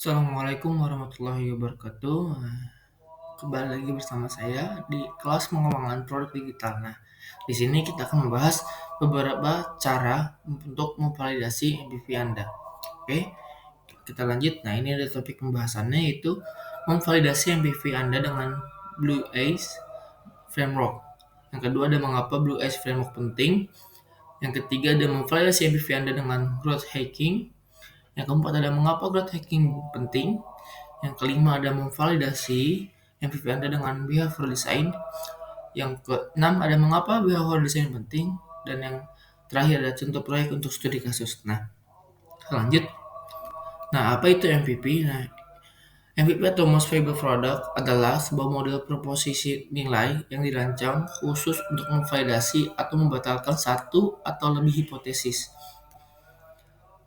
Assalamualaikum warahmatullahi wabarakatuh. Kembali lagi bersama saya di kelas pengembangan produk digital. Nah, di sini kita akan membahas beberapa cara untuk memvalidasi MVP Anda. Oke, kita lanjut. Nah, ini ada topik pembahasannya yaitu memvalidasi MVP Anda dengan Blue Ace Framework. Yang kedua ada mengapa Blue Ace Framework penting. Yang ketiga ada memvalidasi MVP Anda dengan growth hacking. Yang keempat ada mengapa growth hacking penting. Yang kelima ada memvalidasi MVP Anda dengan behavior design. Yang keenam ada mengapa behavior design penting. Dan yang terakhir ada contoh proyek untuk studi kasus. Nah, lanjut. Nah, apa itu MVP? Nah, MVP atau Most Valuable Product adalah sebuah model proposisi nilai yang dirancang khusus untuk memvalidasi atau membatalkan satu atau lebih hipotesis.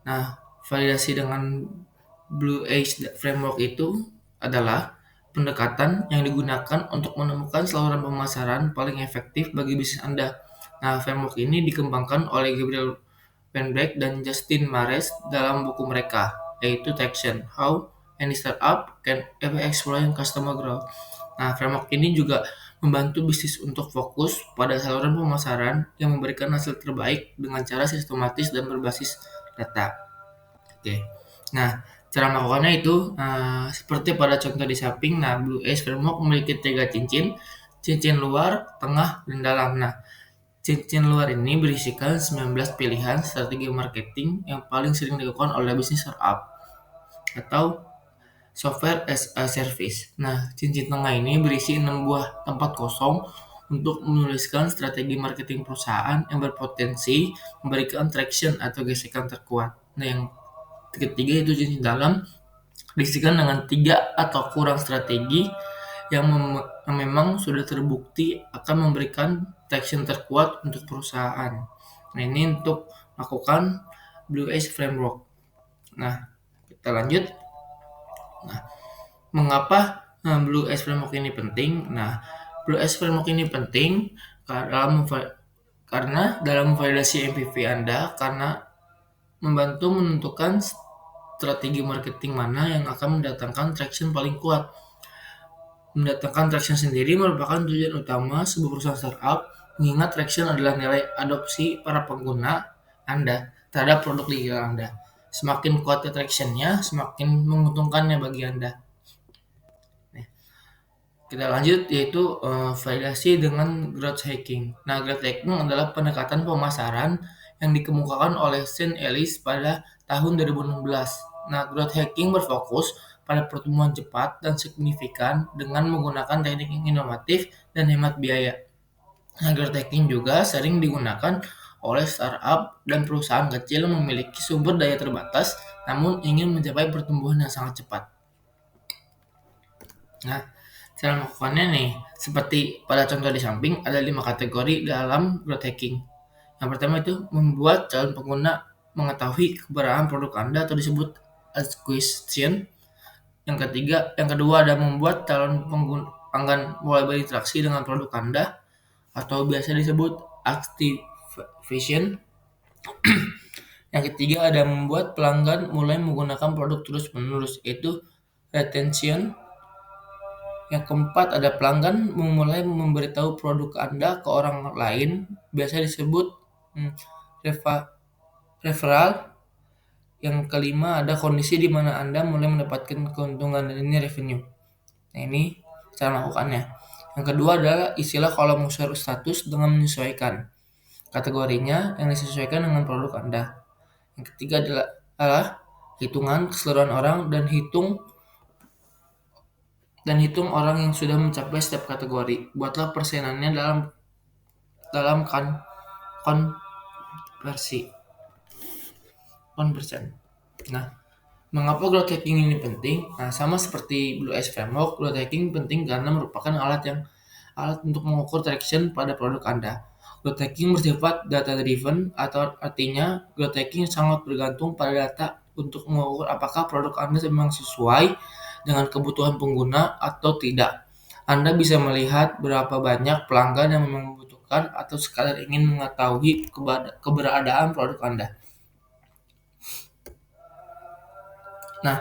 Nah, validasi dengan Blue Age Framework itu adalah pendekatan yang digunakan untuk menemukan saluran pemasaran paling efektif bagi bisnis Anda. Nah, framework ini dikembangkan oleh Gabriel Weinberg dan Justin Mares dalam buku mereka, yaitu Traction: How Any Startup Can Ever Explore Customer Growth. Nah, framework ini juga membantu bisnis untuk fokus pada saluran pemasaran yang memberikan hasil terbaik dengan cara sistematis dan berbasis data. Oke. Nah, cara melakukannya itu seperti pada contoh di samping. Nah, Blue Ace Framework memiliki tiga cincin, cincin luar, tengah, dan dalam. Nah, cincin luar ini berisikan 19 pilihan strategi marketing yang paling sering dilakukan oleh bisnis startup atau software as a service. Nah, cincin tengah ini berisi 6 buah tempat kosong untuk menuliskan strategi marketing perusahaan yang berpotensi memberikan traction atau gesekan terkuat. Nah, yang ketiga itu cincin dalam diisikan dengan 3 atau kurang strategi yang memang sudah terbukti akan memberikan traction terkuat untuk perusahaan. Nah, ini untuk melakukan Blue Ace Framework. Nah, kita lanjut. Nah, mengapa Blue Ace Framework ini penting? Nah, Blue Ace Framework ini penting karena dalam memvalidasi MVP Anda karena membantu menentukan strategi marketing mana yang akan mendatangkan traction paling kuat. Mendatangkan traction sendiri merupakan tujuan utama sebuah perusahaan startup, mengingat traction adalah nilai adopsi para pengguna Anda terhadap produk digital Anda. Semakin kuat traction-nya, semakin menguntungkannya bagi Anda. Nah, kita lanjut yaitu validasi dengan growth hacking. Nah, growth hacking adalah pendekatan pemasaran yang dikemukakan oleh Sean Ellis pada tahun 2016. Nah, growth hacking berfokus pada pertumbuhan cepat dan signifikan dengan menggunakan teknik yang inovatif dan hemat biaya. Nah, growth hacking juga sering digunakan oleh startup dan perusahaan kecil yang memiliki sumber daya terbatas namun ingin mencapai pertumbuhan yang sangat cepat. Nah, cara melakukannya nih, seperti pada contoh di samping, ada 5 kategori dalam growth hacking. Yang pertama itu membuat calon pengguna mengetahui keberadaan produk Anda atau disebut acquisition. Yang kedua ada membuat calon pelanggan mulai berinteraksi dengan produk Anda atau biasa disebut activation. Yang ketiga ada membuat pelanggan mulai menggunakan produk terus-menerus, yaitu retention. Yang keempat ada pelanggan memulai memberitahu produk Anda ke orang lain, biasa disebut referral. Yang kelima ada kondisi di mana Anda mulai mendapatkan keuntungan, dan ini revenue. Nah, ini cara melakukannya. Yang kedua adalah istilah kolom user status dengan menyesuaikan kategorinya yang disesuaikan dengan produk Anda. Yang ketiga adalah hitungan keseluruhan orang dan hitung orang yang sudah mencapai setiap kategori. Buatlah persenannya dalam konversi. Nah, mengapa growth hacking ini penting? Nah, sama seperti Blue Ace Framework, growth hacking penting karena merupakan alat untuk mengukur traction pada produk Anda. Growth hacking bersifat data driven, atau artinya growth hacking sangat bergantung pada data untuk mengukur apakah produk Anda memang sesuai dengan kebutuhan pengguna atau tidak. Anda bisa melihat berapa banyak pelanggan yang memang membutuhkan atau sekadar ingin mengetahui keberadaan produk Anda. Nah,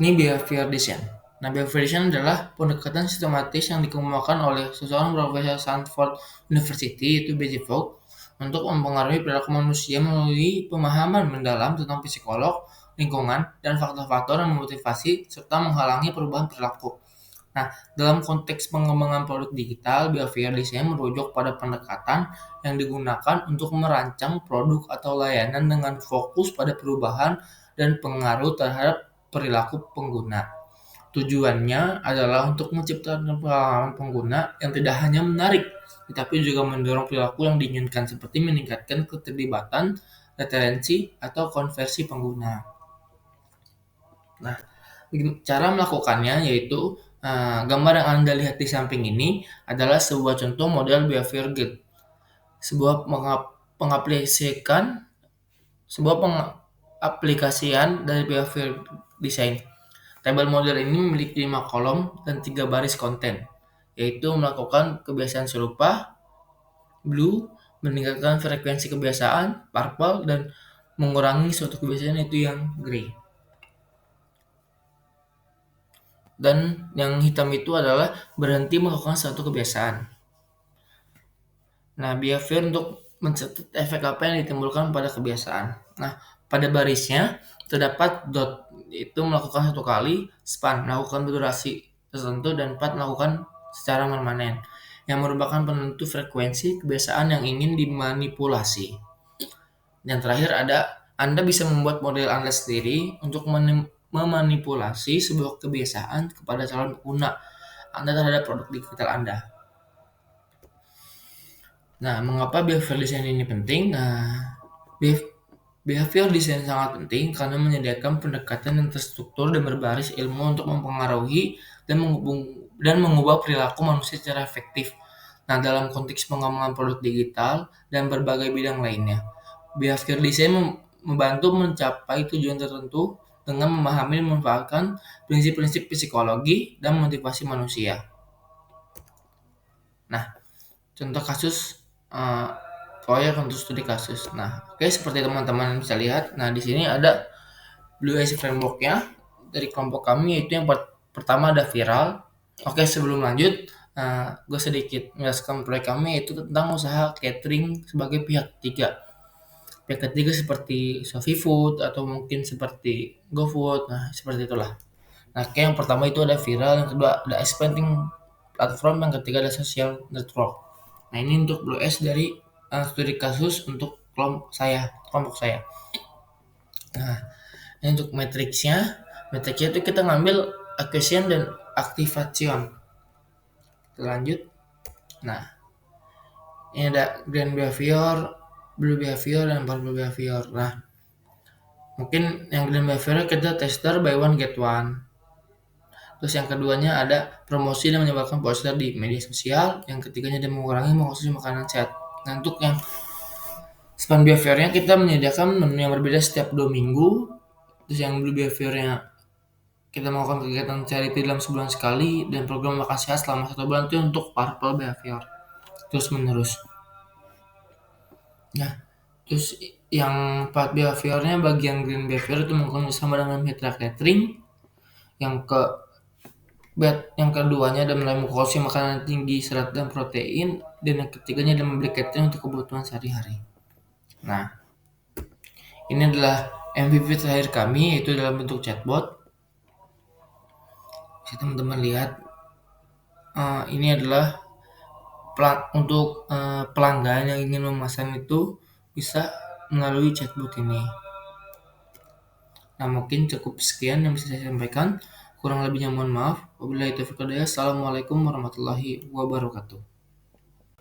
Ini behavior design. Nah, behavior design adalah pendekatan sistematis yang dikemukakan oleh seseorang profesor Stanford University, itu B.J. Fogg, untuk mempengaruhi perilaku manusia melalui pemahaman mendalam tentang psikolog, lingkungan, dan faktor-faktor yang memotivasi serta menghalangi perubahan perilaku. Nah, dalam konteks pengembangan produk digital, behavior design merujuk pada pendekatan yang digunakan untuk merancang produk atau layanan dengan fokus pada perubahan dan pengaruh terhadap perilaku pengguna. Tujuannya adalah untuk menciptakan pengalaman pengguna yang tidak hanya menarik, tetapi juga mendorong perilaku yang diinginkan seperti meningkatkan keterlibatan, retensi, atau konversi pengguna. Nah, cara melakukannya yaitu gambar yang Anda lihat di samping ini adalah sebuah contoh model behavior grid. Sebuah pengaplikasikan sebuah pengaplikasian dari behavior design. Tabel model ini memiliki 5 kolom dan 3 baris konten, yaitu melakukan kebiasaan serupa, blue, meningkatkan frekuensi kebiasaan, purple, dan mengurangi suatu kebiasaan itu yang gray. Dan yang hitam itu adalah berhenti melakukan suatu kebiasaan. Nah, behavior untuk mencatat efek apa yang ditimbulkan pada kebiasaan. Nah, pada barisnya terdapat dot, itu melakukan satu kali, span, melakukan durasi tertentu, dan pat melakukan secara permanen, yang merupakan penentu frekuensi kebiasaan yang ingin dimanipulasi. Dan terakhir ada, Anda bisa membuat model Anda sendiri untuk memanipulasi sebuah kebiasaan kepada calon pengguna Anda terhadap produk digital Anda. Nah, mengapa behavior design ini penting? Nah, behavior design sangat penting karena menyediakan pendekatan yang terstruktur dan berbasis ilmu untuk mempengaruhi dan mengubah perilaku manusia secara efektif. Nah, dalam konteks pengembangan produk digital dan berbagai bidang lainnya, behavior design membantu mencapai tujuan tertentu dengan memahami dan memanfaatkan prinsip-prinsip psikologi dan motivasi manusia. Nah, contoh kasus proyek untuk studi kasus. Nah, oke, seperti teman-teman bisa lihat. Nah, di sini ada Blue Eyes Framework-nya dari kelompok kami, yaitu yang pertama ada viral. Oke, sebelum lanjut, gue sedikit menjelaskan proyek kami, yaitu tentang usaha catering sebagai pihak ketiga. Pihak ketiga seperti Shopee Food atau mungkin seperti GoFood. Nah, seperti itulah. Nah, yang pertama itu ada viral, yang kedua ada expanding platform, yang ketiga ada social network. Nah, ini untuk Blue S dari studi kasus untuk kelompok saya. Nah, ini untuk matriksnya itu kita ngambil acquisition dan activation. Kita lanjut. Nah, ini ada green behavior, blue behavior, dan purple behavior. Nah, mungkin yang green behavior kita tester buy one get one. Terus yang keduanya ada promosi dan menyebarkan poster di media sosial. Yang ketiganya ada mengurangi mengkonsumsi makanan sehat. Nah, untuk yang span behaviornya kita menyediakan menu yang berbeda setiap 2 minggu. Terus yang blue behaviornya kita melakukan kegiatan charity dalam sebulan sekali, dan program makan sehat selama 1 bulan itu untuk purple behavior terus menerus. Nah, terus yang 4 behaviornya bagi yang green behavior itu melakukan bersama dengan mitra catering. Yang keduanya adalah mulai mengkonsumsi makanan tinggi serat dan protein, dan yang ketiganya adalah membeli catering untuk kebutuhan sehari-hari. Nah, ini adalah MVP terakhir kami, yaitu dalam bentuk chatbot. Bisa teman-teman lihat, ini adalah untuk pelanggan yang ingin memesan itu bisa melalui chatbot ini. Nah, mungkin cukup sekian yang bisa saya sampaikan. Kurang lebihnya mohon maaf. Wabillahi taufiq wal hidayah. Assalamualaikum warahmatullahi wabarakatuh.